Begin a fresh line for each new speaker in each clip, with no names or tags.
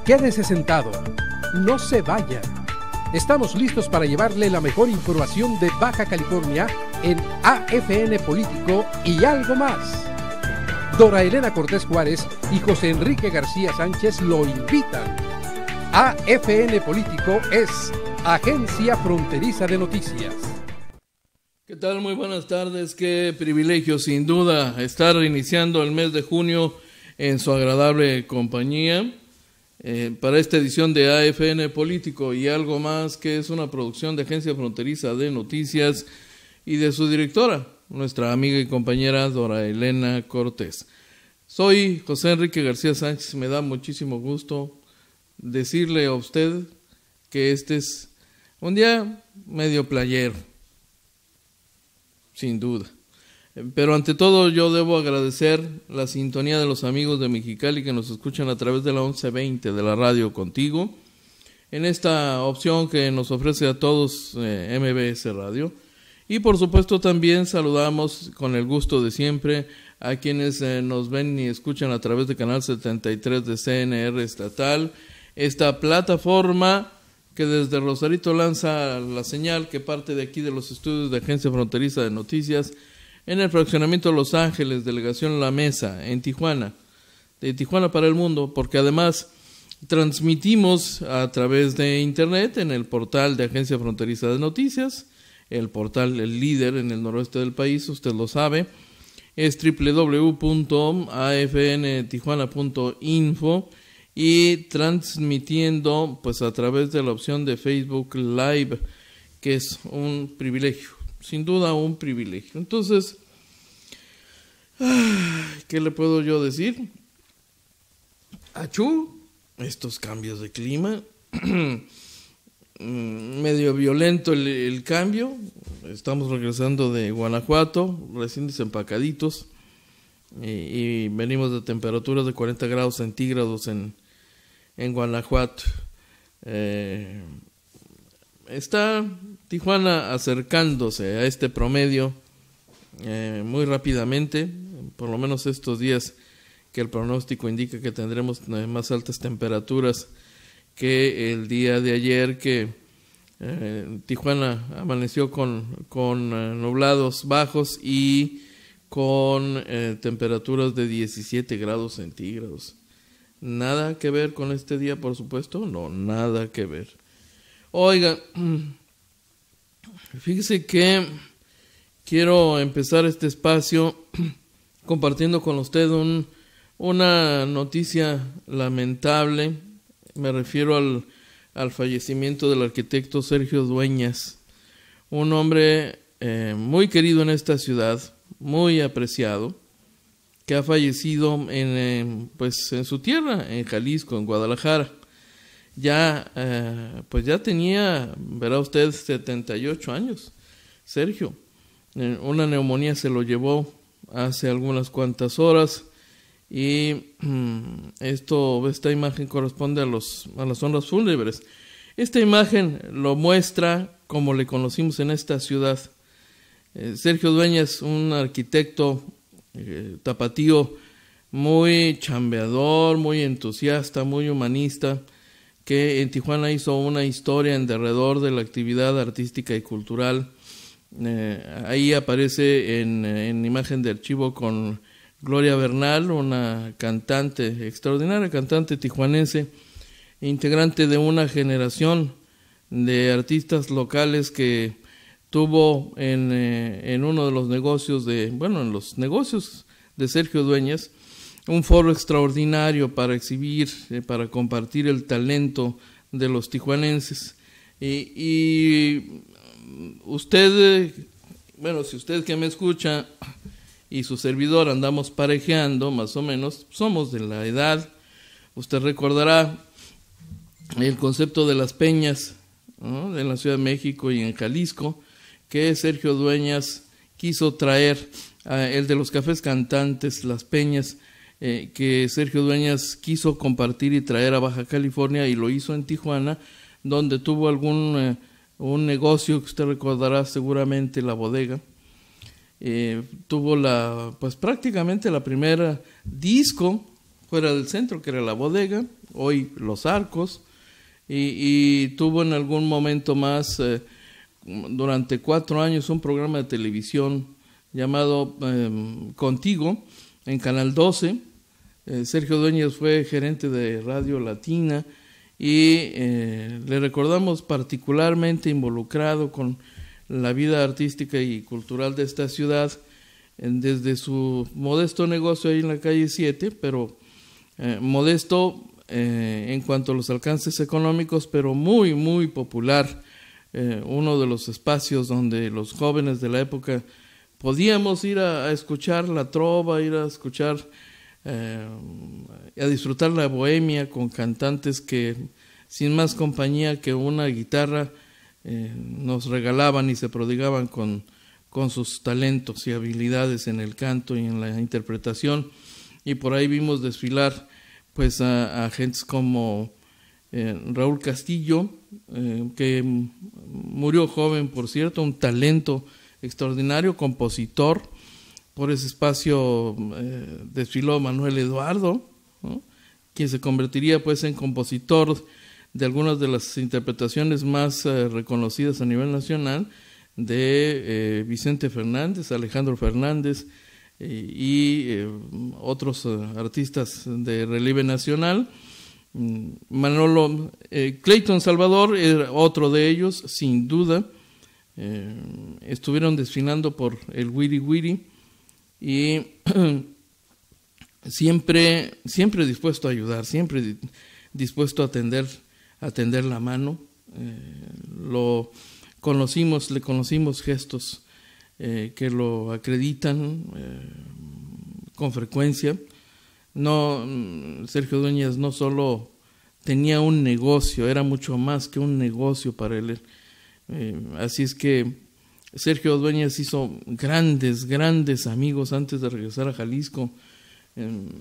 Quédese sentado, no se vaya. Estamos listos para llevarle la mejor información de Baja California en AFN Político y algo más. Dora Elena Cortés Juárez y José Enrique García Sánchez lo invitan. AFN Político es Agencia Fronteriza de Noticias.
¿Qué tal? Muy buenas tardes. Qué privilegio, sin duda, estar iniciando el mes de junio en su agradable compañía para esta edición de AFN Político y algo más, que es una producción de Agencia Fronteriza de Noticias y de su directora, nuestra amiga y compañera Dora Elena Cortés. Soy José Enrique García Sánchez. Me da muchísimo gusto decirle a usted que este es un día medio playero, sin duda. Pero ante todo yo debo agradecer la sintonía de los amigos de Mexicali que nos escuchan a través de la 1120 de la radio Contigo, en esta opción que nos ofrece a todos MBS Radio. Y por supuesto también saludamos con el gusto de siempre a quienes nos ven y escuchan a través de Canal 73 de CNR Estatal, esta plataforma que desde Rosarito lanza la señal que parte de aquí de los estudios de Agencia Fronteriza de Noticias en el fraccionamiento Los Ángeles, delegación La Mesa, en Tijuana, de Tijuana para el mundo, porque además transmitimos a través de internet en el portal de Agencia Fronteriza de Noticias, el portal, el líder en el noroeste del país, usted lo sabe, es www.afntijuana.info, y transmitiendo pues a través de la opción de Facebook Live, que es un privilegio, sin duda un privilegio. Entonces, ¿qué le puedo yo decir? Achú, estos cambios de clima, medio violento el cambio. Estamos regresando de Guanajuato, recién desempacaditos, y venimos de temperaturas de 40 grados centígrados en Guanajuato. Está Tijuana acercándose a este promedio muy rápidamente, por lo menos estos días que el pronóstico indica que tendremos más altas temperaturas que el día de ayer, que Tijuana amaneció con nublados bajos y con temperaturas de 17 grados centígrados. Nada que ver con este día, por supuesto, no, nada que ver. Oiga, fíjese que quiero empezar este espacio compartiendo con usted una noticia lamentable. Me refiero al fallecimiento del arquitecto Sergio Dueñas, un hombre muy querido en esta ciudad, muy apreciado, que ha fallecido en su tierra, en Jalisco, en Guadalajara. Ya tenía, verá usted, 78 años, Sergio. Una neumonía se lo llevó hace algunas cuantas horas, y esta imagen corresponde a las honras fúnebres. Esta imagen lo muestra como le conocimos en esta ciudad. Sergio Dueñas, un arquitecto tapatío muy chambeador, muy entusiasta, muy humanista, que en Tijuana hizo una historia en derredor de la actividad artística y cultural. Ahí aparece en imagen de archivo con Gloria Bernal, una cantante, extraordinaria cantante tijuanense, integrante de una generación de artistas locales que tuvo en uno de los negocios en los negocios de Sergio Dueñas, un foro extraordinario para exhibir, para compartir el talento de los tijuanenses. Y usted, si usted que me escucha y su servidor andamos parejeando, más o menos, somos de la edad, usted recordará el concepto de las peñas, ¿no?, en la Ciudad de México y en Jalisco, que Sergio Dueñas quiso traer, el de los cafés cantantes, las peñas, que Sergio Dueñas quiso compartir y traer a Baja California, y lo hizo en Tijuana, donde tuvo un negocio que usted recordará seguramente, La Bodega. Tuvo prácticamente la primera disco fuera del centro, que era La Bodega, hoy Los Arcos, y tuvo en algún momento más, durante 4 años, un programa de televisión llamado Contigo, en Canal 12. Sergio Dueñas fue gerente de Radio Latina y le recordamos particularmente involucrado con la vida artística y cultural de esta ciudad, desde su modesto negocio ahí en la calle 7, pero modesto en cuanto a los alcances económicos, pero muy, muy popular. Uno de los espacios donde los jóvenes de la época podíamos ir a escuchar la trova, ir a escuchar, a disfrutar la bohemia con cantantes que sin más compañía que una guitarra nos regalaban y se prodigaban con sus talentos y habilidades en el canto y en la interpretación. Y por ahí vimos desfilar pues a gentes como Raúl Castillo, que murió joven, por cierto, un talento extraordinario, compositor. Por ese espacio desfiló Manuel Eduardo, ¿no?, quien se convertiría pues en compositor de algunas de las interpretaciones más reconocidas a nivel nacional, de Vicente Fernández, Alejandro Fernández y otros artistas de relieve nacional. Manolo Clayton Salvador era otro de ellos, sin duda. Estuvieron desfilando por el Wiri Wiri y siempre dispuesto a ayudar, siempre dispuesto a tender la mano. Le conocimos gestos que lo acreditan con frecuencia. Sergio Dueñas no solo tenía un negocio, era mucho más que un negocio para él. Así es que Sergio Dueñas hizo grandes amigos antes de regresar a Jalisco,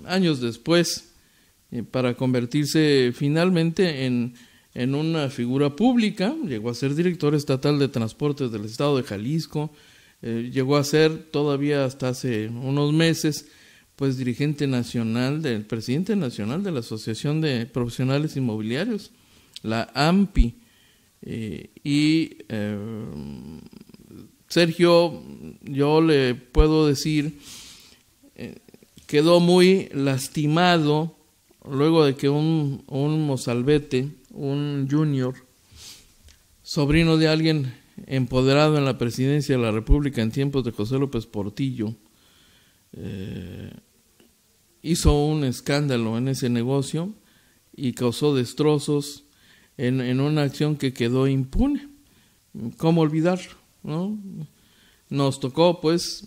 años después, para convertirse finalmente en una figura pública. Llegó a ser director estatal de transportes del estado de Jalisco, llegó a ser todavía hasta hace unos meses pues dirigente nacional, presidente nacional de la Asociación de Profesionales Inmobiliarios, la AMPI. Sergio, yo le puedo decir, quedó muy lastimado luego de que un mozalbete, un junior, sobrino de alguien empoderado en la presidencia de la República en tiempos de José López Portillo, hizo un escándalo en ese negocio y causó destrozos en una acción que quedó impune. ¿Cómo olvidarlo, no? Nos tocó pues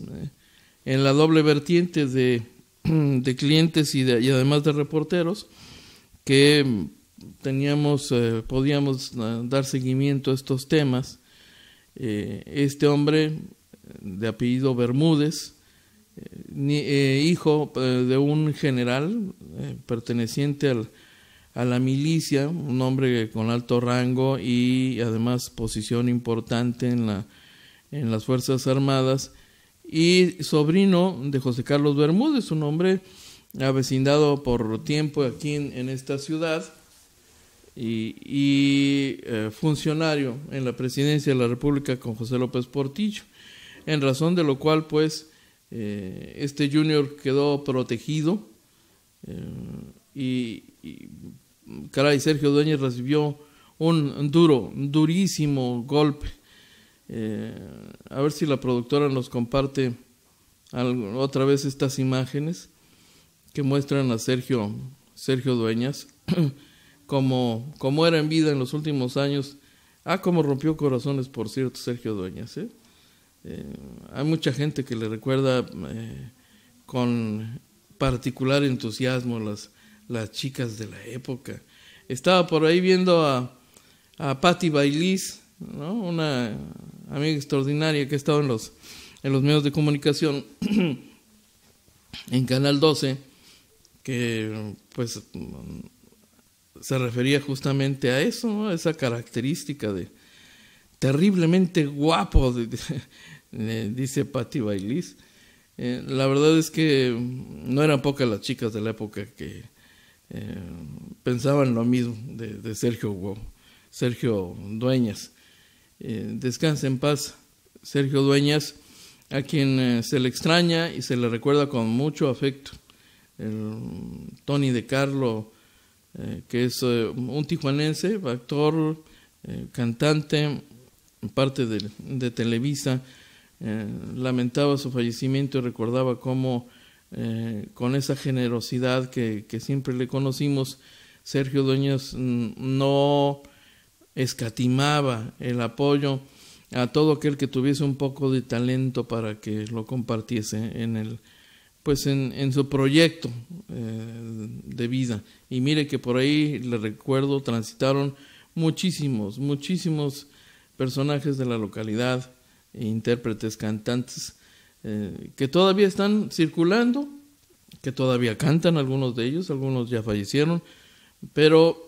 en la doble vertiente de clientes y además de reporteros que podíamos dar seguimiento a estos temas. Este hombre de apellido Bermúdez, hijo de un general perteneciente a la milicia, un hombre con alto rango y además posición importante en las Fuerzas Armadas, y sobrino de José Carlos Bermúdez, un hombre avecindado por tiempo aquí en esta ciudad y funcionario en la presidencia de la República con José López Portillo, en razón de lo cual pues este junior quedó protegido y caray, Sergio Dueñas recibió un durísimo golpe. A ver si la productora nos comparte otra vez estas imágenes que muestran a Sergio Dueñas como era en vida en los últimos años. Cómo rompió corazones, por cierto, Sergio Dueñas, hay mucha gente que le recuerda con particular entusiasmo las chicas de la época. Estaba por ahí viendo a Patti Bailis, ¿no?, una amiga extraordinaria que ha estado en los medios de comunicación en Canal 12, que pues se refería justamente a eso, ¿no?, esa característica de terriblemente guapo, dice Patti Bailis. La verdad es que no eran pocas las chicas de la época que pensaban lo mismo de Sergio Dueñas. Descansa en paz Sergio Dueñas, a quien se le extraña y se le recuerda con mucho afecto. El Tony de Carlo, que es un tijuanense, actor, cantante, parte de Televisa, lamentaba su fallecimiento y recordaba cómo con esa generosidad que siempre le conocimos, Sergio Dueñas no escatimaba el apoyo a todo aquel que tuviese un poco de talento para que lo compartiese en su proyecto de vida. Y mire que por ahí, le recuerdo, transitaron muchísimos personajes de la localidad, intérpretes, cantantes, que todavía están circulando, que todavía cantan, algunos de ellos, algunos ya fallecieron, pero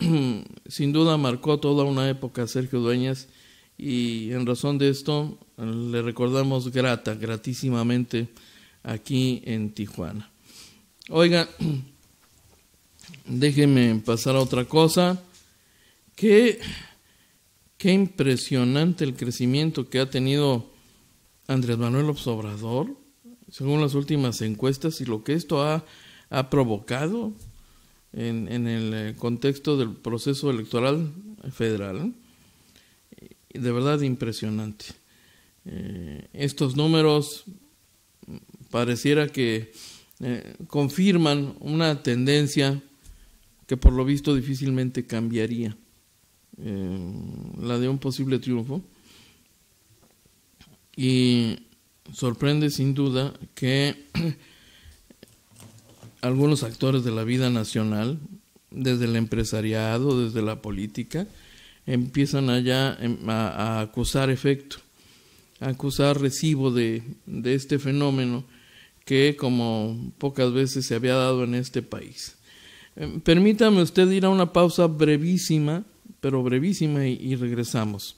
sin duda marcó toda una época Sergio Dueñas, y en razón de esto le recordamos gratísimamente aquí en Tijuana. Oiga, déjeme pasar a otra cosa. Qué impresionante el crecimiento que ha tenido Andrés Manuel López Obrador, según las últimas encuestas, y lo que esto ha provocado en el contexto del proceso electoral federal. De verdad impresionante. Estos números pareciera que confirman una tendencia que por lo visto difícilmente cambiaría, la de un posible triunfo, y sorprende sin duda que algunos actores de la vida nacional, desde el empresariado, desde la política, empiezan allá a acusar efecto, a acusar recibo de este fenómeno que como pocas veces se había dado en este país. Permítame usted ir a una pausa brevísima, pero brevísima, y regresamos.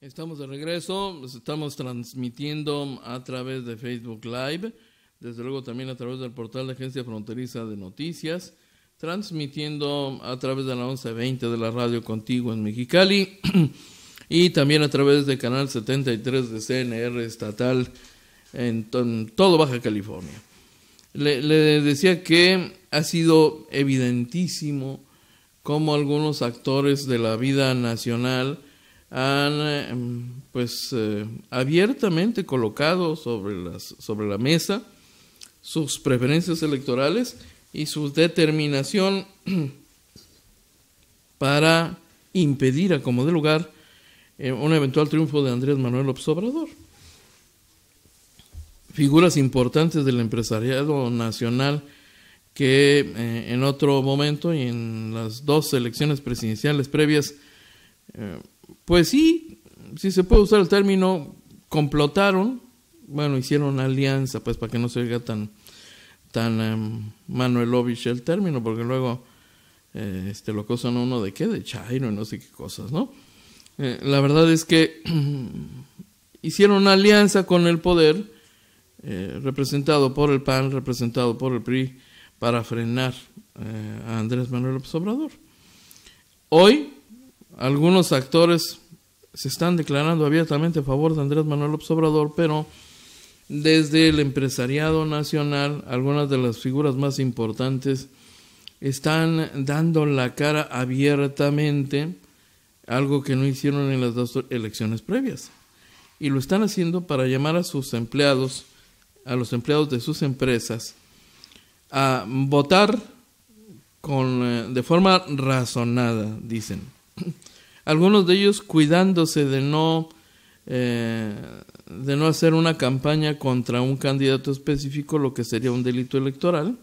Estamos de regreso, estamos transmitiendo a través de Facebook Live, desde luego también a través del portal de Agencia Fronteriza de Noticias, transmitiendo a través de la 1120 de la radio Contigo en Mexicali y también a través del canal 73 de CNR estatal en todo Baja California. Le decía que ha sido evidentísimo cómo algunos actores de la vida nacional han abiertamente colocado sobre la mesa sus preferencias electorales y su determinación para impedir a como de lugar un eventual triunfo de Andrés Manuel López Obrador. Figuras importantes del empresariado nacional que en otro momento y en las dos elecciones presidenciales previas, pues sí se puede usar el término, complotaron, hicieron alianza, pues para que no se oiga tan Manuelovich el término, porque luego lo acusan a uno de qué, de chairo y no sé qué cosas, ¿no? La verdad es que hicieron una alianza con el poder, representado por el PAN, representado por el PRI, para frenar a Andrés Manuel López Obrador. Hoy, algunos actores se están declarando abiertamente a favor de Andrés Manuel López Obrador, pero desde el empresariado nacional, algunas de las figuras más importantes están dando la cara abiertamente, algo que no hicieron en las dos elecciones previas. Y lo están haciendo para llamar a sus empleados a los empleados de sus empresas a votar de forma razonada, dicen. Algunos de ellos cuidándose de no hacer una campaña contra un candidato específico, lo que sería un delito electoral,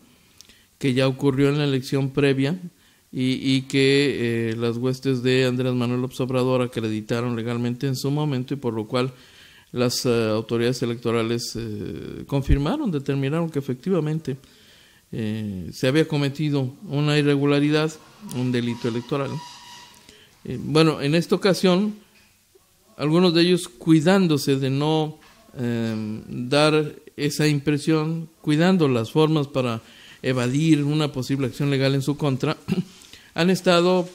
que ya ocurrió en la elección previa y que las huestes de Andrés Manuel López Obrador acreditaron legalmente en su momento, y por lo cual las autoridades electorales determinaron que efectivamente se había cometido una irregularidad, un delito electoral. Bueno, en esta ocasión, algunos de ellos cuidándose de no dar esa impresión, cuidando las formas para evadir una posible acción legal en su contra, han estado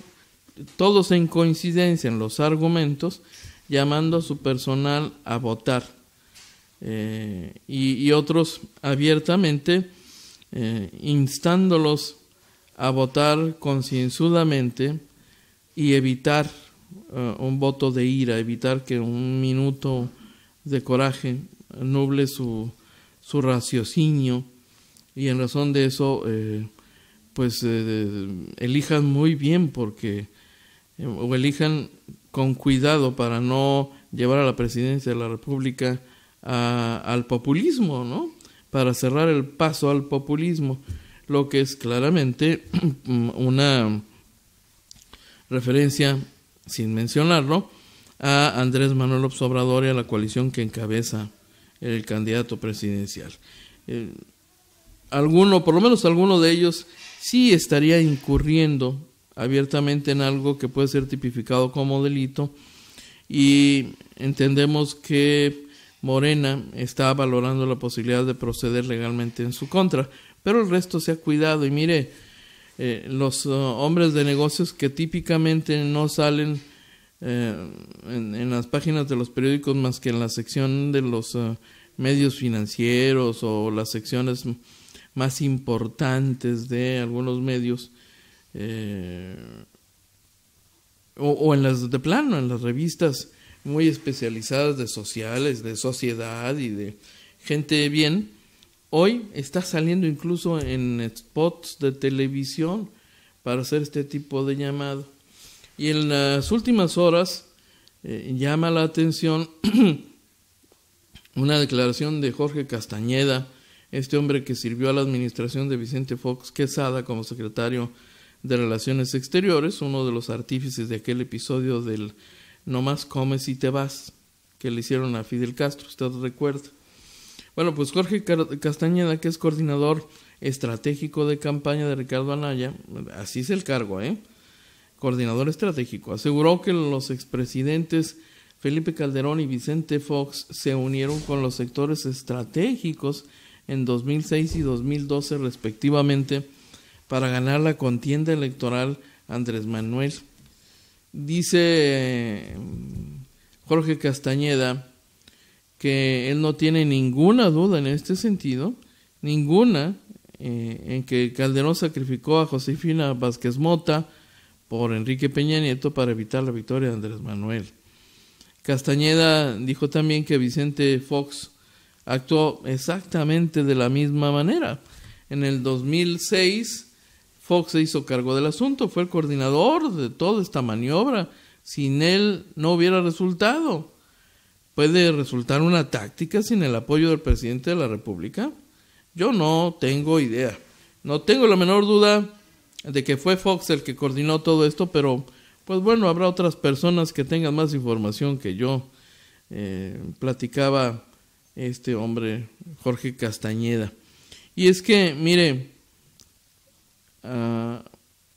todos en coincidencia en los argumentos, llamando a su personal a votar, y otros abiertamente instándolos a votar concienzudamente y evitar un voto de ira, evitar que un minuto de coraje nuble su raciocinio, y en razón de eso elijan muy bien o elijan con cuidado para no llevar a la presidencia de la República al populismo, ¿no? Para cerrar el paso al populismo, lo que es claramente una referencia, sin mencionarlo, a Andrés Manuel López Obrador y a la coalición que encabeza el candidato presidencial. Por lo menos alguno de ellos sí estaría incurriendo abiertamente en algo que puede ser tipificado como delito, y entendemos que Morena está valorando la posibilidad de proceder legalmente en su contra, pero el resto se ha cuidado. Y mire, los hombres de negocios que típicamente no salen en las páginas de los periódicos más que en la sección de los medios financieros o las secciones más importantes de algunos medios, o en las de plano, en las revistas muy especializadas de sociales, de sociedad y de gente bien, hoy está saliendo incluso en spots de televisión para hacer este tipo de llamado. Y en las últimas horas llama la atención una declaración de Jorge Castañeda, este hombre que sirvió a la administración de Vicente Fox Quesada como secretario de Relaciones Exteriores, uno de los artífices de aquel episodio del "nomás comes y te vas", que le hicieron a Fidel Castro, usted recuerda. Bueno, pues Jorge Castañeda, que es coordinador estratégico de campaña de Ricardo Anaya, así es el cargo, coordinador estratégico, aseguró que los expresidentes Felipe Calderón y Vicente Fox se unieron con los sectores estratégicos en 2006 y 2012 respectivamente para ganar la contienda electoral Andrés Manuel. Dice Jorge Castañeda que él no tiene ninguna duda en este sentido, ninguna, en que Calderón sacrificó a Josefina Vázquez Mota por Enrique Peña Nieto para evitar la victoria de Andrés Manuel. Castañeda dijo también que Vicente Fox actuó exactamente de la misma manera. En el 2006 Fox se hizo cargo del asunto, fue el coordinador de toda esta maniobra. Sin él no hubiera resultado. ¿Puede resultar una táctica sin el apoyo del presidente de la República? Yo no tengo idea. No tengo la menor duda de que fue Fox el que coordinó todo esto, pero pues bueno, habrá otras personas que tengan más información que yo. Platicaba este hombre, Jorge Castañeda. Y es que, mire,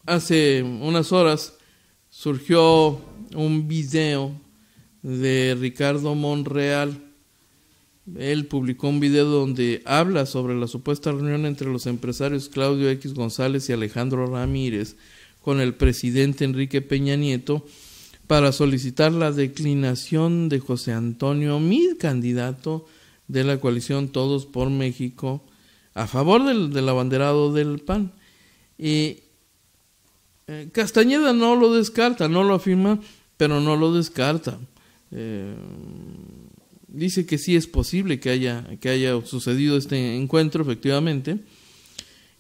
hace unas horas surgió un video de Ricardo Monreal. Él publicó un video donde habla sobre la supuesta reunión entre los empresarios Claudio X González y Alejandro Ramírez con el presidente Enrique Peña Nieto para solicitar la declinación de José Antonio Meade, candidato de la coalición Todos por México, a favor del abanderado del PAN. Y Castañeda no lo descarta, no lo afirma, pero no lo descarta. dice que sí es posible que haya sucedido este encuentro, efectivamente,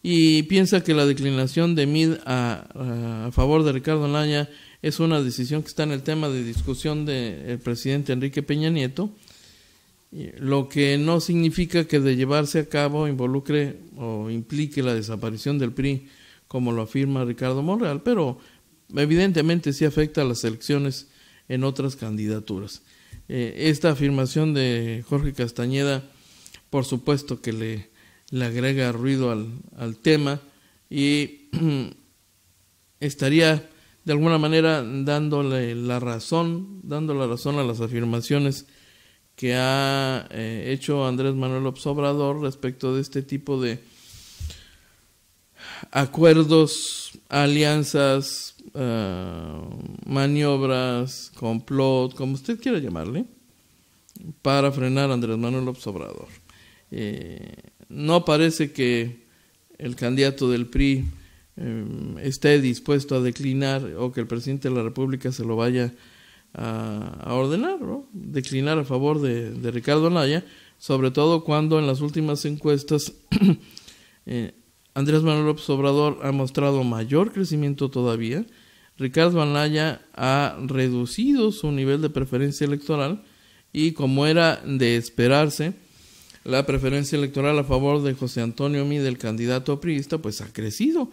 y piensa que la declinación de Meade a favor de Ricardo Anaya es una decisión que está en el tema de discusión del presidente Enrique Peña Nieto, lo que no significa que de llevarse a cabo involucre o implique la desaparición del PRI, como lo afirma Ricardo Monreal, pero evidentemente sí afecta a las elecciones en otras candidaturas. Esta afirmación de Jorge Castañeda, por supuesto que le agrega ruido al tema y estaría de alguna manera dando la razón a las afirmaciones que ha hecho Andrés Manuel López Obrador respecto de este tipo de acuerdos, alianzas, maniobras, complot, como usted quiera llamarle, para frenar a Andrés Manuel López Obrador. No parece que el candidato del PRI esté dispuesto a declinar, o que el presidente de la República se lo vaya a ordenar, ¿no? Declinar a favor de Ricardo Anaya, sobre todo cuando en las últimas encuestas Andrés Manuel López Obrador ha mostrado mayor crecimiento todavía. Ricardo Anaya ha reducido su nivel de preferencia electoral y, como era de esperarse, la preferencia electoral a favor de José Antonio Meade, el candidato priista, pues ha crecido.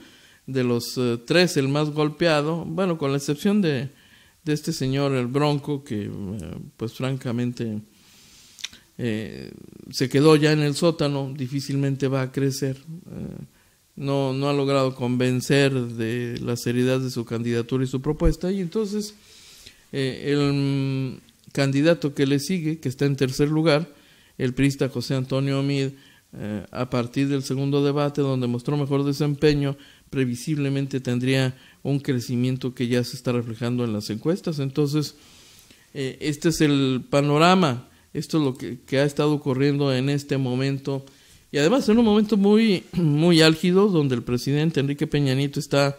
De los tres, el más golpeado, bueno, con la excepción de este señor, el Bronco, que pues francamente se quedó ya en el sótano, difícilmente va a crecer. No ha logrado convencer de la seriedad de su candidatura y su propuesta, y entonces el candidato que le sigue, que está en tercer lugar, el priista José Antonio Meade, a partir del segundo debate, donde mostró mejor desempeño, previsiblemente tendría un crecimiento que ya se está reflejando en las encuestas. Entonces, este es el panorama, esto es lo que ha estado ocurriendo en este momento, y además en un momento muy, muy álgido, donde el presidente Enrique Peña Nieto está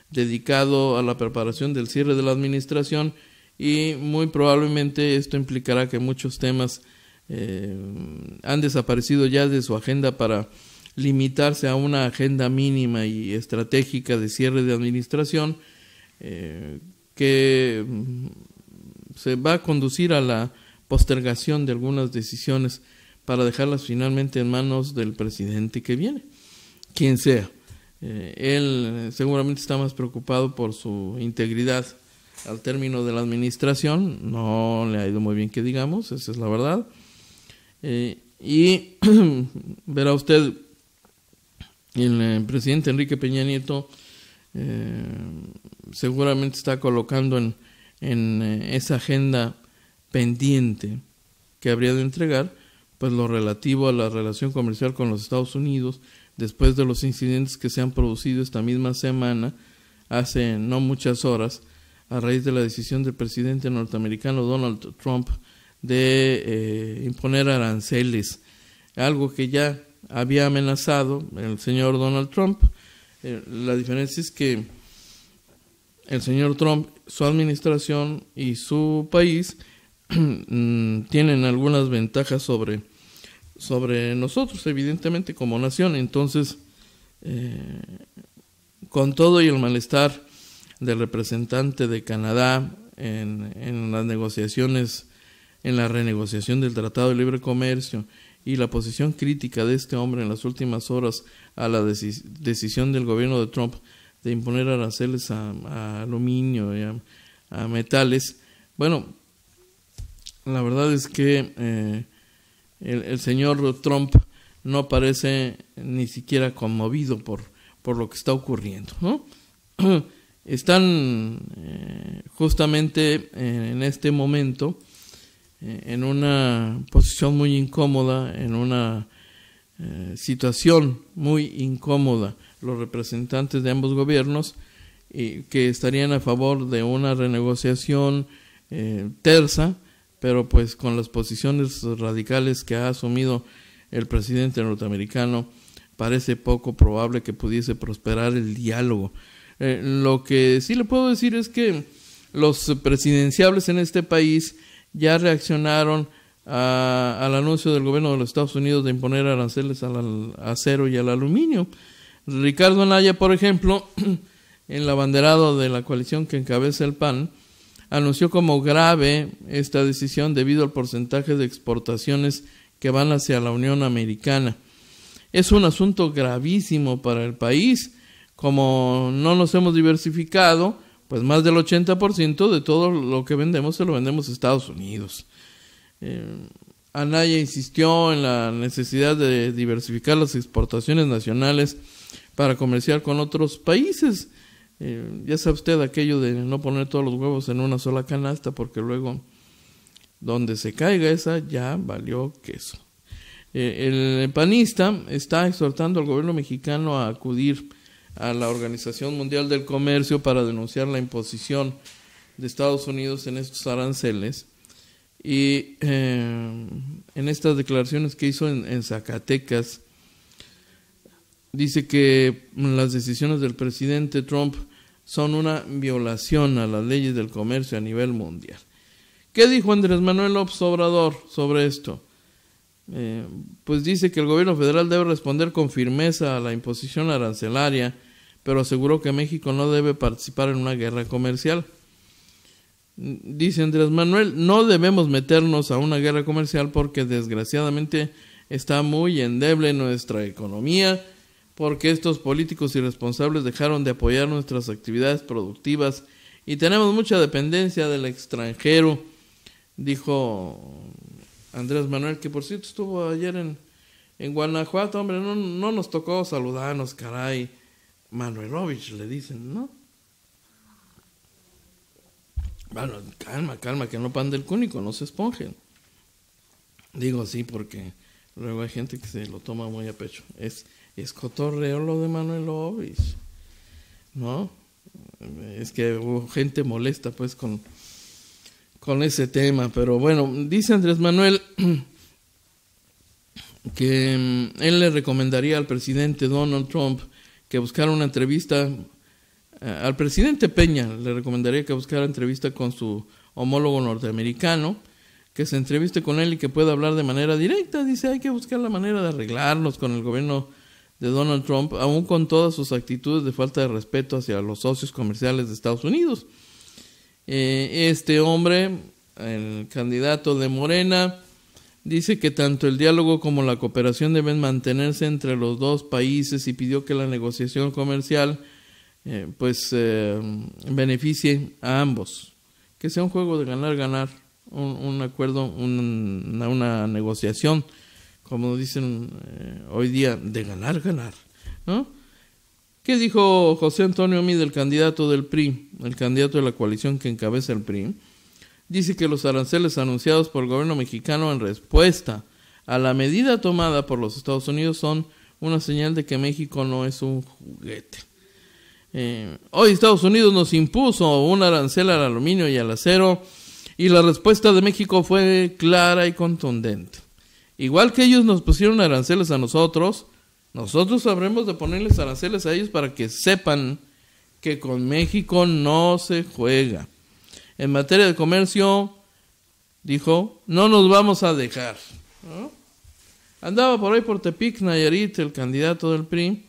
dedicado a la preparación del cierre de la administración, y muy probablemente esto implicará que muchos temas han desaparecido ya de su agenda para limitarse a una agenda mínima y estratégica de cierre de administración, que se va a conducir a la postergación de algunas decisiones para dejarlas finalmente en manos del presidente que viene, quien sea. Él seguramente está más preocupado por su integridad al término de la administración. No le ha ido muy bien, que digamos, esa es la verdad. Y verá usted, el presidente Enrique Peña Nieto seguramente está colocando en esa agenda pendiente que habría de entregar, pues lo relativo a la relación comercial con los Estados Unidos, después de los incidentes que se han producido esta misma semana, hace no muchas horas, a raíz de la decisión del presidente norteamericano Donald Trump de imponer aranceles, algo que ya había amenazado el señor Donald Trump. La diferencia es que el señor Trump, su administración y su país tienen algunas ventajas sobre nosotros, evidentemente, como nación. Entonces, con todo y el malestar del representante de Canadá en las negociaciones, en la renegociación del Tratado de Libre Comercio, y la posición crítica de este hombre en las últimas horas a la decisión del gobierno de Trump de imponer aranceles a aluminio y a metales, bueno, la verdad es que el señor Trump no parece ni siquiera conmovido por lo que está ocurriendo, ¿no? Están justamente en este momento en una posición muy incómoda, en una situación muy incómoda, los representantes de ambos gobiernos, que estarían a favor de una renegociación tersa, pero pues con las posiciones radicales que ha asumido el presidente norteamericano, parece poco probable que pudiese prosperar el diálogo. Lo que sí le puedo decir es que los presidenciables en este país ya reaccionaron al anuncio del gobierno de los Estados Unidos de imponer aranceles al acero y al aluminio. Ricardo Anaya, por ejemplo, en el abanderado de la coalición que encabeza el PAN, anunció como grave esta decisión debido al porcentaje de exportaciones que van hacia la Unión Americana. Es un asunto gravísimo para el país. Como no nos hemos diversificado, pues más del 80% de todo lo que vendemos se lo vendemos a Estados Unidos. Anaya insistió en la necesidad de diversificar las exportaciones nacionales para comerciar con otros países. Ya sabe usted aquello de no poner todos los huevos en una sola canasta, porque luego donde se caiga esa ya valió queso. El panista está exhortando al gobierno mexicano a acudir a la Organización Mundial del Comercio para denunciar la imposición de Estados Unidos en estos aranceles. Y en estas declaraciones que hizo en Zacatecas, dice que las decisiones del presidente Trump son una violación a las leyes del comercio a nivel mundial. ¿Qué dijo Andrés Manuel López Obrador sobre esto? Pues dice que el gobierno federal debe responder con firmeza a la imposición arancelaria, pero aseguró que México no debe participar en una guerra comercial. Dice Andrés Manuel, no debemos meternos a una guerra comercial porque desgraciadamente está muy endeble nuestra economía, porque estos políticos irresponsables dejaron de apoyar nuestras actividades productivas y tenemos mucha dependencia del extranjero, dijo Andrés Manuel, que por cierto estuvo ayer en Guanajuato. Hombre, no nos tocó saludarnos, caray. Manuelovich le dicen, ¿no? Bueno, calma, que no pande el cúnico, no se esponjen. Digo así porque luego hay gente que se lo toma muy a pecho. Es cotorreo lo de Manuelovich, ¿no? Es que hubo gente molesta pues con ese tema, pero bueno, dice Andrés Manuel que él le recomendaría al presidente Donald Trump que buscara una entrevista. Al presidente Peña le recomendaría que buscara entrevista con su homólogo norteamericano, que se entreviste con él y que pueda hablar de manera directa. Dice, hay que buscar la manera de arreglarnos con el gobierno de Donald Trump, aún con todas sus actitudes de falta de respeto hacia los socios comerciales de Estados Unidos. Este hombre, el candidato de Morena, dice que tanto el diálogo como la cooperación deben mantenerse entre los dos países y pidió que la negociación comercial beneficie a ambos, que sea un juego de ganar-ganar, un acuerdo, una negociación, como dicen hoy día, de ganar-ganar, ¿no? ¿Qué dijo José Antonio Meade, el candidato del PRI, el candidato de la coalición que encabeza el PRI? Dice que los aranceles anunciados por el gobierno mexicano en respuesta a la medida tomada por los Estados Unidos son una señal de que México no es un juguete. Hoy Estados Unidos nos impuso un arancel al aluminio y al acero y la respuesta de México fue clara y contundente. Igual que ellos nos pusieron aranceles a nosotros sabremos de ponerles aranceles a ellos para que sepan que con México no se juega. En materia de comercio, dijo, no nos vamos a dejar, ¿no? Andaba por ahí por Tepic, Nayarit, el candidato del PRI,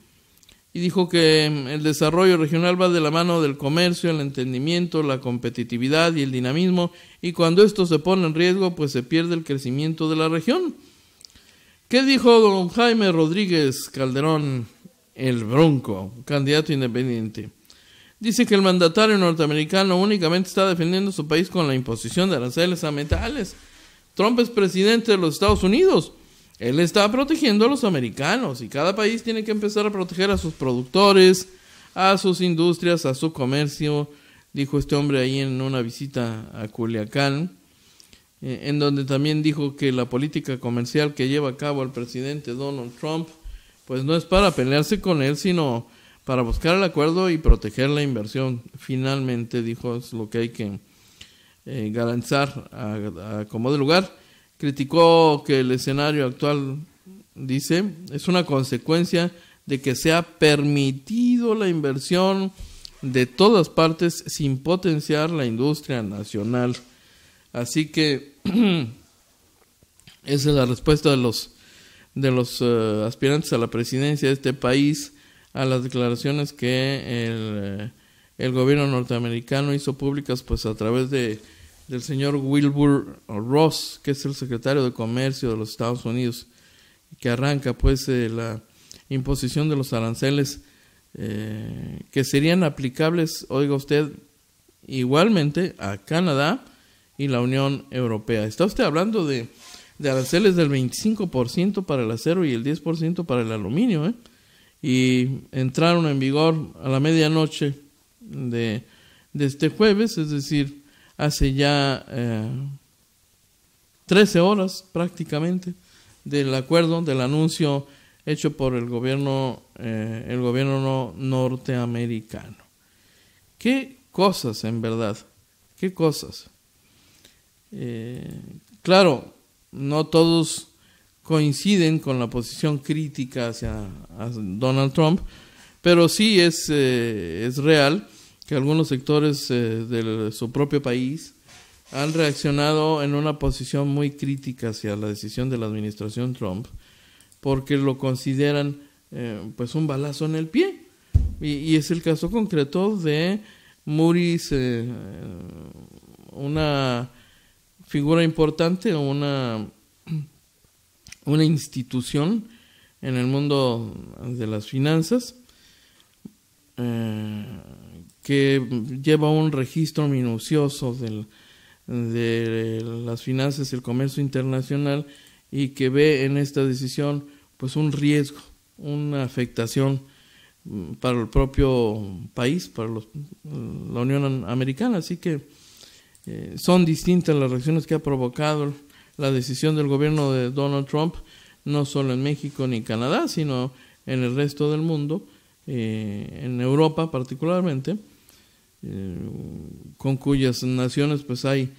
y dijo que el desarrollo regional va de la mano del comercio, el entendimiento, la competitividad y el dinamismo, y cuando esto se pone en riesgo, pues se pierde el crecimiento de la región. ¿Qué dijo don Jaime Rodríguez Calderón, el Bronco, candidato independiente? Dice que el mandatario norteamericano únicamente está defendiendo su país con la imposición de aranceles a metales. Trump es presidente de los Estados Unidos. Él está protegiendo a los americanos y cada país tiene que empezar a proteger a sus productores, a sus industrias, a su comercio, dijo este hombre ahí en una visita a Culiacán, en donde también dijo que la política comercial que lleva a cabo el presidente Donald Trump, pues no es para pelearse con él, sino para buscar el acuerdo y proteger la inversión. Finalmente, dijo, es lo que hay que garantizar a como de lugar. Criticó que el escenario actual, dice, es una consecuencia de que se ha permitido la inversión de todas partes sin potenciar la industria nacional. Así que Esa es la respuesta de los aspirantes a la presidencia de este país a las declaraciones que el gobierno norteamericano hizo públicas pues a través del señor Wilbur Ross, que es el secretario de Comercio de los Estados Unidos, que arranca pues la imposición de los aranceles que serían aplicables, oiga usted, igualmente a Canadá y la Unión Europea. Está usted hablando de aranceles del 25% para el acero y el 10% para el aluminio, y entraron en vigor a la medianoche de este jueves, es decir, hace ya 13 horas prácticamente del acuerdo, del anuncio hecho por el gobierno norteamericano. ¿Qué cosas, en verdad? ¿Qué cosas? Claro, no todos coinciden con la posición crítica hacia Donald Trump, pero sí es real que algunos sectores de su propio país han reaccionado en una posición muy crítica hacia la decisión de la administración Trump, porque lo consideran pues un balazo en el pie. Y es el caso concreto de Moody's, una figura importante, una institución en el mundo de las finanzas, que lleva un registro minucioso de las finanzas y el comercio internacional, y que ve en esta decisión pues un riesgo, una afectación para el propio país, para la Unión Americana. Así que son distintas las reacciones que ha provocado la decisión del gobierno de Donald Trump, no solo en México ni Canadá, sino en el resto del mundo, en Europa particularmente, con cuyas naciones pues hay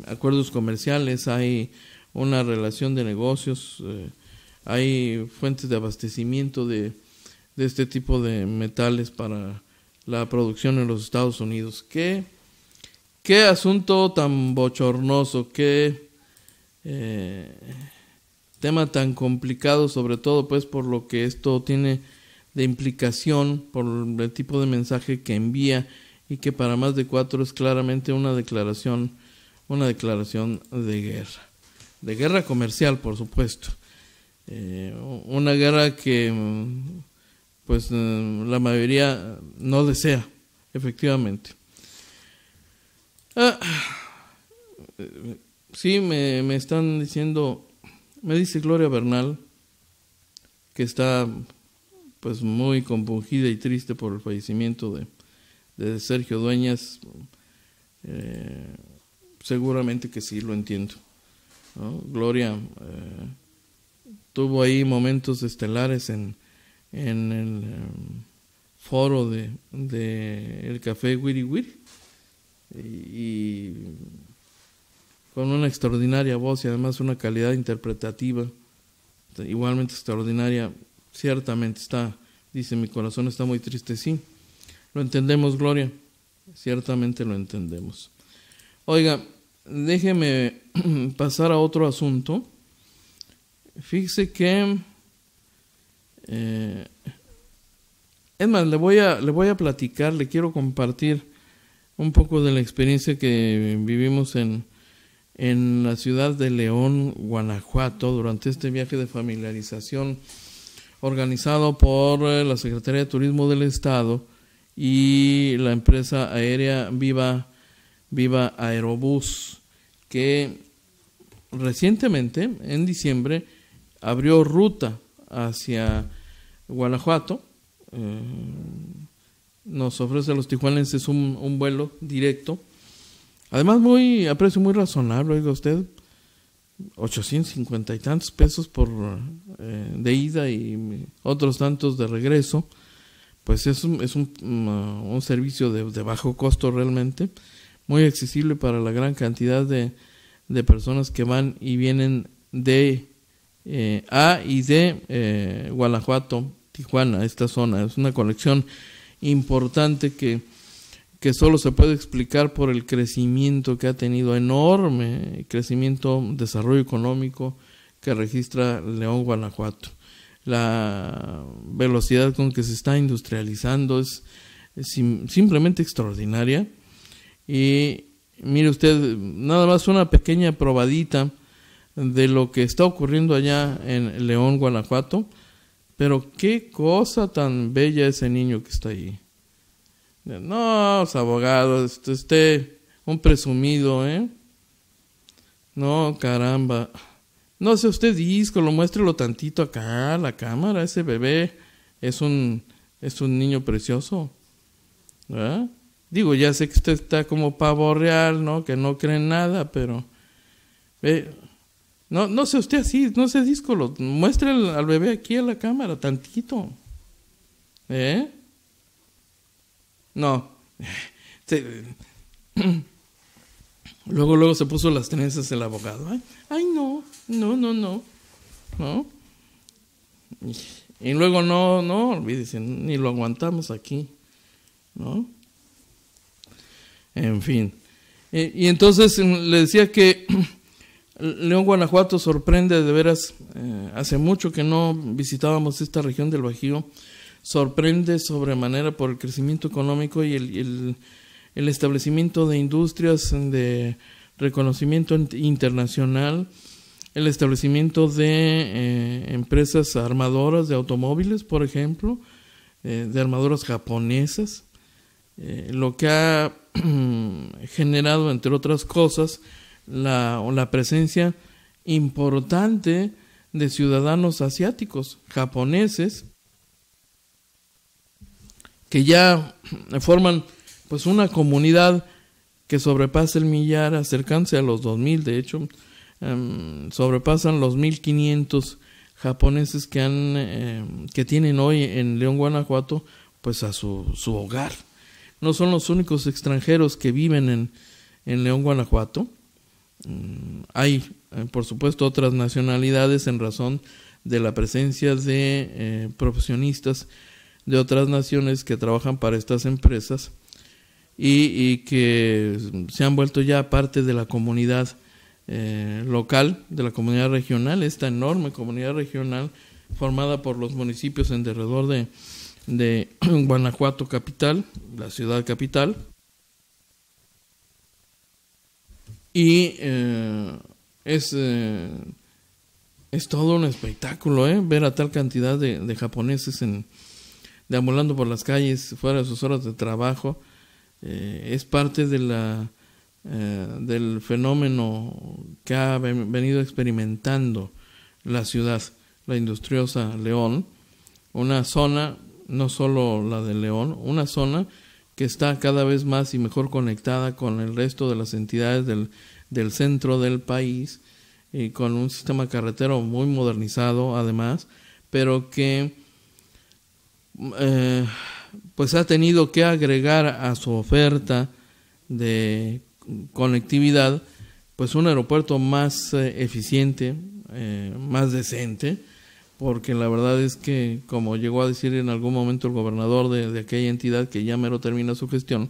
acuerdos comerciales, hay una relación de negocios, hay fuentes de abastecimiento de este tipo de metales para la producción en los Estados Unidos. Qué asunto tan bochornoso, qué tema tan complicado, sobre todo pues por lo que esto tiene de implicación, por el tipo de mensaje que envía, y que para más de 4 es claramente una declaración de guerra comercial, por supuesto, una guerra que pues la mayoría no desea, efectivamente. Sí, me están diciendo, me dice Gloria Bernal, que está pues muy compungida y triste por el fallecimiento de Sergio Dueñas. Seguramente que sí, lo entiendo, ¿no? Gloria tuvo ahí momentos estelares en el foro de el Café Wiri Wiri, y con una extraordinaria voz y además una calidad interpretativa igualmente extraordinaria. Ciertamente dice, mi corazón está muy triste. Sí, lo entendemos, Gloria, ciertamente lo entendemos. Oiga, déjeme pasar a otro asunto. Fíjese que es más, le voy a platicar, le quiero compartir un poco de la experiencia que vivimos en la ciudad de León, Guanajuato, durante este viaje de familiarización organizado por la Secretaría de Turismo del Estado y la empresa aérea Viva Aerobús, que recientemente, en diciembre, abrió ruta hacia Guanajuato. Nos ofrece a los tijuanenses un vuelo directo, además a precio muy razonable, oiga usted, 850 y tantos pesos de ida y otros tantos de regreso. Pues es un servicio de bajo costo realmente, muy accesible para la gran cantidad de personas que van y vienen de Guanajuato, Tijuana, esta zona. Es una conexión importante que que solo se puede explicar por el crecimiento que ha tenido, enorme crecimiento, desarrollo económico que registra León, Guanajuato. La velocidad con que se está industrializando es simplemente extraordinaria. Y mire usted, nada más una pequeña probadita de lo que está ocurriendo allá en León, Guanajuato, pero qué cosa tan bella ese niño que está ahí. No, es abogado, un presumido, No, caramba. No sea usted díscolo, muéstrelo tantito acá a la cámara. Ese bebé es un niño precioso, ¿verdad? Digo, ya sé que usted está como pavo real, ¿no? Que no cree en nada, pero no sea usted así, no sea díscolo. Muestre al bebé aquí a la cámara tantito, No. Luego se puso las trenzas el abogado. Ay, no. Y luego no, olvídese, ni lo aguantamos aquí, ¿no? En fin. Y entonces le decía que León, Guanajuato sorprende de veras. Hace mucho que no visitábamos esta región del Bajío. Sorprende sobremanera por el crecimiento económico y el establecimiento de industrias de reconocimiento internacional, el establecimiento de empresas armadoras de automóviles, por ejemplo, de armadoras japonesas, lo que ha generado, entre otras cosas, la presencia importante de ciudadanos asiáticos, japoneses, que ya forman pues una comunidad que sobrepasa el millar, acercándose a los 2,000, de hecho, sobrepasan los 1,500 japoneses que tienen hoy en León, Guanajuato, pues a su hogar. No son los únicos extranjeros que viven en León, Guanajuato. Hay, por supuesto, otras nacionalidades en razón de la presencia de profesionistas de otras naciones que trabajan para estas empresas y que se han vuelto ya parte de la comunidad local, de la comunidad regional, esta enorme comunidad regional formada por los municipios en derredor de Guanajuato capital, la ciudad capital. Y es todo un espectáculo, ver a tal cantidad de japoneses deambulando por las calles fuera de sus horas de trabajo. Es parte de del fenómeno que ha venido experimentando la ciudad, la industriosa León, una zona, no solo la de León, una zona que está cada vez más y mejor conectada con el resto de las entidades del centro del país, y con un sistema carretero muy modernizado además, pero que pues ha tenido que agregar a su oferta de conectividad pues un aeropuerto más eficiente, más decente, porque la verdad es que, como llegó a decir en algún momento el gobernador de aquella entidad, que ya mero termina su gestión,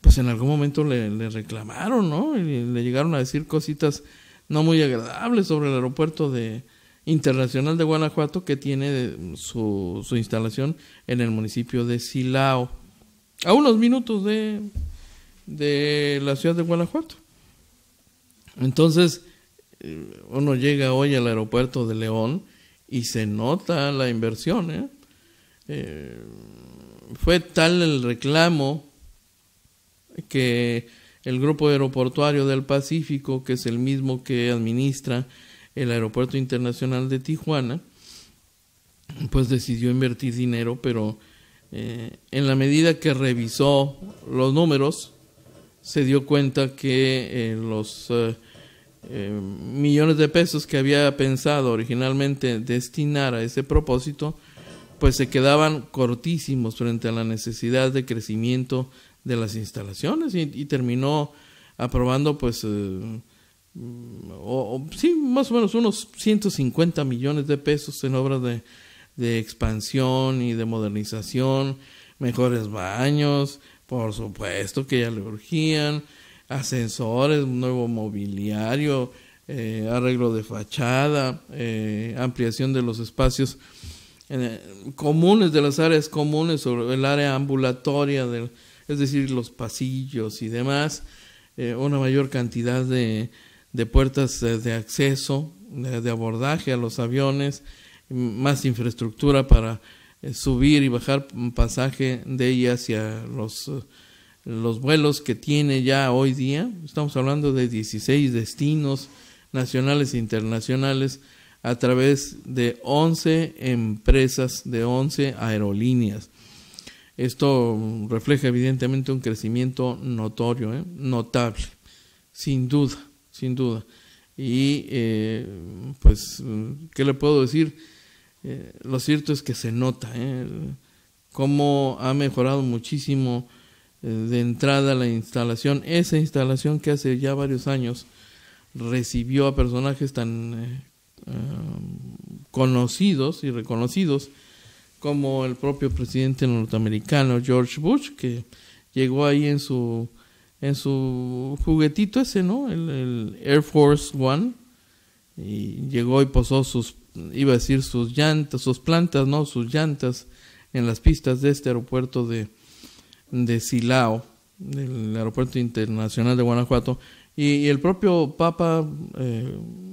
pues en algún momento le reclamaron, ¿no? Y le llegaron a decir cositas no muy agradables sobre el aeropuerto internacional de Guanajuato, que tiene su instalación en el municipio de Silao, a unos minutos de la ciudad de Guanajuato. Entonces uno llega hoy al aeropuerto de León y se nota la inversión, fue tal el reclamo que el Grupo Aeroportuario del Pacífico, que es el mismo que administra el Aeropuerto Internacional de Tijuana, pues decidió invertir dinero, pero en la medida que revisó los números, se dio cuenta que los millones de pesos que había pensado originalmente destinar a ese propósito, pues se quedaban cortísimos frente a la necesidad de crecimiento de las instalaciones, y terminó aprobando pues sí, más o menos unos 150 millones de pesos en obras de expansión y de modernización, mejores baños, Por supuesto que ya le urgían ascensores, nuevo mobiliario, arreglo de fachada, ampliación de los espacios comunes, de las áreas comunes, sobre el área ambulatoria, es decir, los pasillos y demás, una mayor cantidad de puertas de acceso, de abordaje a los aviones, más infraestructura para subir y bajar pasaje de y hacia los vuelos que tiene ya hoy día. Estamos hablando de 16 destinos nacionales e internacionales a través de 11 empresas, de 11 aerolíneas. Esto refleja evidentemente un crecimiento notorio, notable, sin duda. Y pues, ¿qué le puedo decir? Lo cierto es que se nota cómo ha mejorado muchísimo de entrada la instalación, esa instalación que hace ya varios años recibió a personajes tan conocidos y reconocidos como el propio presidente norteamericano George Bush, que llegó ahí en su juguetito ese, ¿no? El Air Force One, y llegó y posó sus llantas, sus plantas, no, sus llantas en las pistas de este aeropuerto de Silao, del aeropuerto internacional de Guanajuato, y el propio Papa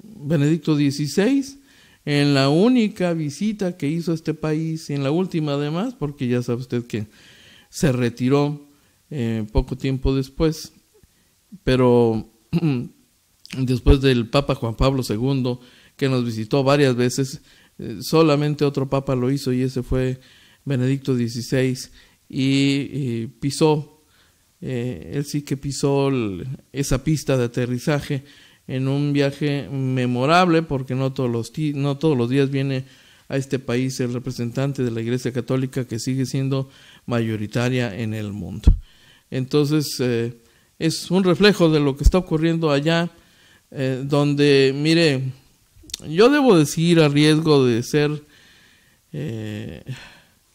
Benedicto XVI, en la única visita que hizo a este país, y en la última además, porque ya sabe usted que se retiró poco tiempo después, pero después del Papa Juan Pablo II, que nos visitó varias veces, solamente otro papa lo hizo, y ese fue Benedicto XVI, y pisó, él sí que pisó esa pista de aterrizaje en un viaje memorable, porque no todos los días viene a este país el representante de la Iglesia Católica, que sigue siendo mayoritaria en el mundo. Entonces, es un reflejo de lo que está ocurriendo allá, donde, mire, yo debo decir, a riesgo de ser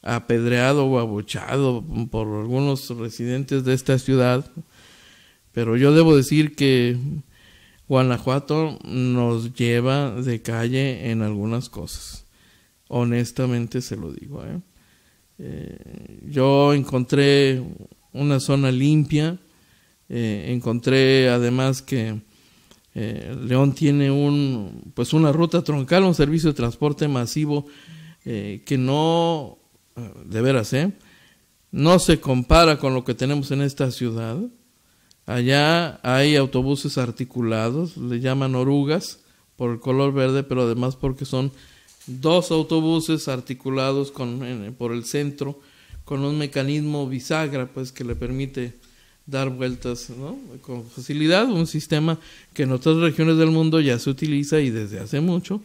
apedreado o abuchado por algunos residentes de esta ciudad, pero yo debo decir que Guanajuato nos lleva de calle en algunas cosas. Honestamente se lo digo. Yo encontré una zona limpia, encontré además que León tiene una ruta troncal, un servicio de transporte masivo que no, de veras, no se compara con lo que tenemos en esta ciudad. Allá hay autobuses articulados, le llaman orugas por el color verde, pero además porque son 2 autobuses articulados por el centro, con un mecanismo bisagra, pues, que le permite dar vueltas, ¿no?, con facilidad, un sistema que en otras regiones del mundo ya se utiliza y desde hace mucho,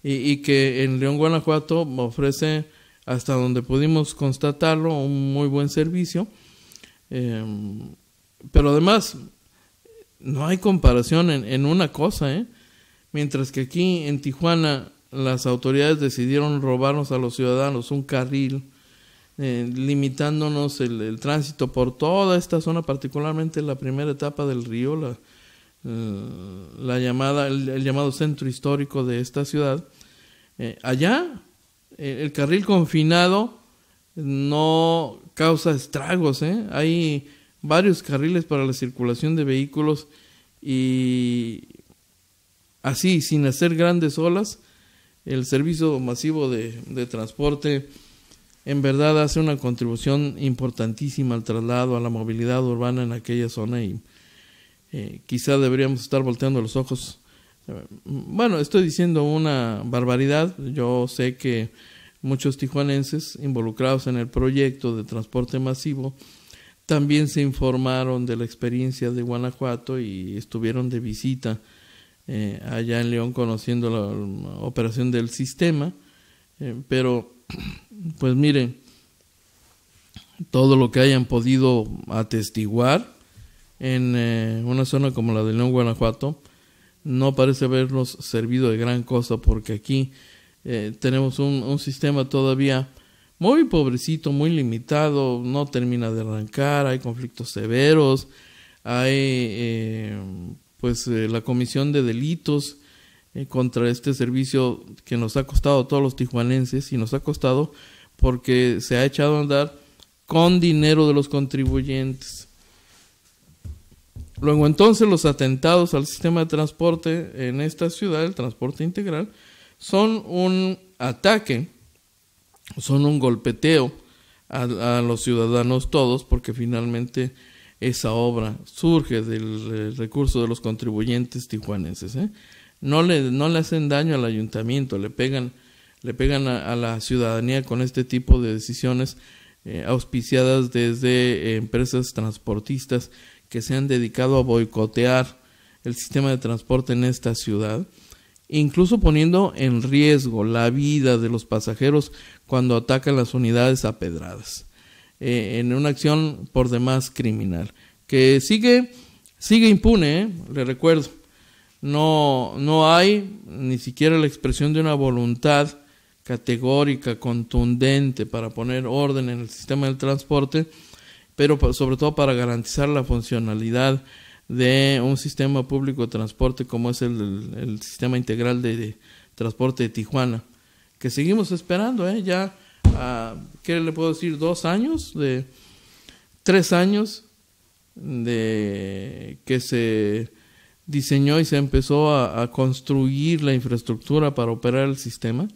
y que en León, Guanajuato, ofrece, hasta donde pudimos constatarlo, un muy buen servicio. Pero además, no hay comparación en una cosa, mientras que aquí en Tijuana las autoridades decidieron robarnos a los ciudadanos un carril, limitándonos el tránsito por toda esta zona, particularmente la primera etapa del río, el llamado centro histórico de esta ciudad. Allá el carril confinado no causa estragos, hay varios carriles para la circulación de vehículos, y así, sin hacer grandes olas, el servicio masivo de transporte en verdad hace una contribución importantísima al traslado, a la movilidad urbana en aquella zona, y quizá deberíamos estar volteando los ojos. Bueno, estoy diciendo una barbaridad. Yo sé que muchos tijuanenses involucrados en el proyecto de transporte masivo también se informaron de la experiencia de Guanajuato y estuvieron de visita allá en León, conociendo la operación del sistema, pero pues miren, todo lo que hayan podido atestiguar en una zona como la de León, Guanajuato, no parece habernos servido de gran cosa, porque aquí tenemos un sistema todavía muy pobrecito, muy limitado, no termina de arrancar, hay conflictos severos, hay la comisión de delitos contra este servicio que nos ha costado a todos los tijuanenses, y nos ha costado porque se ha echado a andar con dinero de los contribuyentes. Luego entonces los atentados al sistema de transporte en esta ciudad, el transporte integral, son un ataque, son un golpeteo a los ciudadanos todos, porque finalmente esa obra surge del recurso de los contribuyentes tijuanenses. No le hacen daño al ayuntamiento, le pegan a la ciudadanía con este tipo de decisiones auspiciadas desde empresas transportistas que se han dedicado a boicotear el sistema de transporte en esta ciudad, incluso poniendo en riesgo la vida de los pasajeros cuando atacan las unidades a pedradas, en una acción por demás criminal, que sigue impune, le recuerdo. No hay ni siquiera la expresión de una voluntad categórica, contundente para poner orden en el sistema del transporte, pero sobre todo para garantizar la funcionalidad de un sistema público de transporte como es el sistema integral de transporte de Tijuana, que seguimos esperando, ya, ¿qué le puedo decir? 3 años de que se diseñó y se empezó a construir la infraestructura para operar el sistema.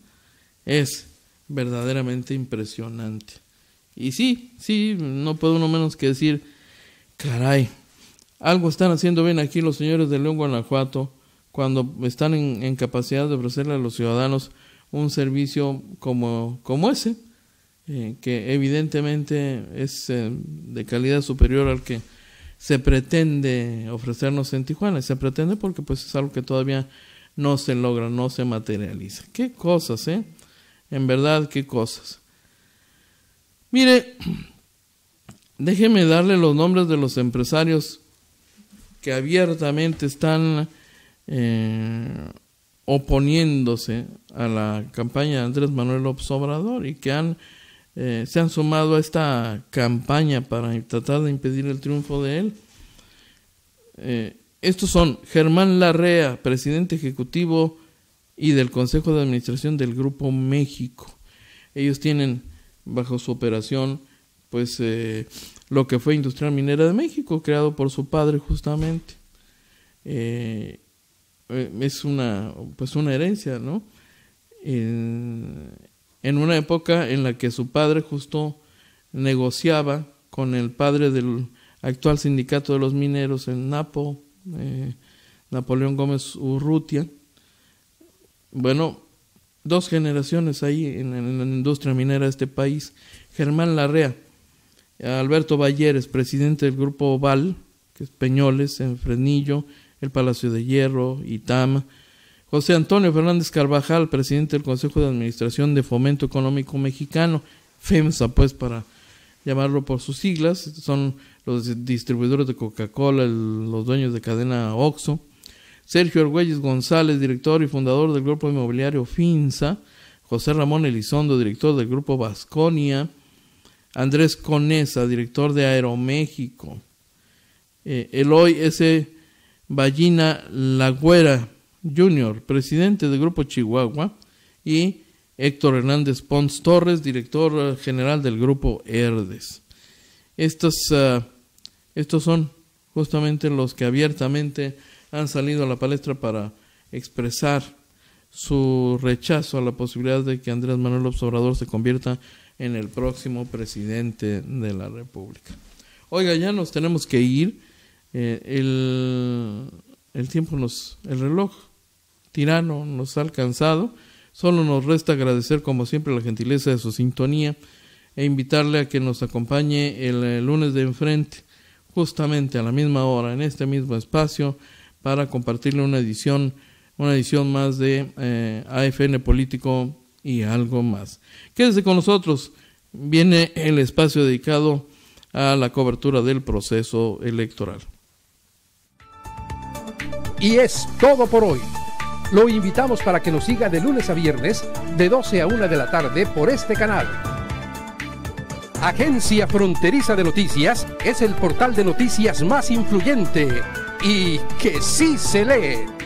Es verdaderamente impresionante. Y sí, no puede uno menos que decir, caray, algo están haciendo bien aquí los señores de León, Guanajuato, cuando están en capacidad de ofrecerle a los ciudadanos un servicio como ese, que evidentemente es de calidad superior al que se pretende ofrecernos en Tijuana. Se pretende porque pues es algo que todavía no se logra, no se materializa. Qué cosas, en verdad, qué cosas. Mire, déjeme darle los nombres de los empresarios que abiertamente están oponiéndose a la campaña de Andrés Manuel López Obrador y que se han sumado a esta campaña para tratar de impedir el triunfo de él. Estos son Germán Larrea, presidente ejecutivo y del Consejo de Administración del Grupo México. Ellos tienen bajo su operación pues lo que fue Industrial Minera de México, creado por su padre justamente. Es una herencia, ¿no? En una época en la que su padre justo negociaba con el padre del actual sindicato de los mineros en Napo, Napoleón Gómez Urrutia. Bueno, 2 generaciones ahí en la industria minera de este país. Germán Larrea, Alberto Balleres, presidente del Grupo Val, que es Peñoles, en Fresnillo, el Palacio de Hierro, Itama. José Antonio Fernández Carvajal, presidente del Consejo de Administración de Fomento Económico Mexicano, FEMSA, pues para llamarlo por sus siglas, son los distribuidores de Coca-Cola, los dueños de cadena Oxxo. Sergio Argüelles González, director y fundador del Grupo Inmobiliario Finsa. José Ramón Elizondo, director del Grupo Vasconia. Andrés Conesa, director de Aeroméxico. Eloy S. Ballina Lagüera Jr., presidente del Grupo Chihuahua, y Héctor Hernández Pons Torres, director general del Grupo Herdes. Estos son justamente los que abiertamente han salido a la palestra para expresar su rechazo a la posibilidad de que Andrés Manuel López Obrador se convierta en el próximo presidente de la República. Oiga, ya nos tenemos que ir. El tiempo el reloj tirano nos ha alcanzado. Solo nos resta agradecer como siempre la gentileza de su sintonía e invitarle a que nos acompañe el lunes de enfrente, justamente a la misma hora, en este mismo espacio, para compartirle una edición más de AFN Político y algo más. Quédese con nosotros, viene el espacio dedicado a la cobertura del proceso electoral.
Y es todo por hoy. Lo invitamos para que nos siga de lunes a viernes, de 12 a 1 de la tarde por este canal. Agencia Fronteriza de Noticias es el portal de noticias más influyente y que sí se lee.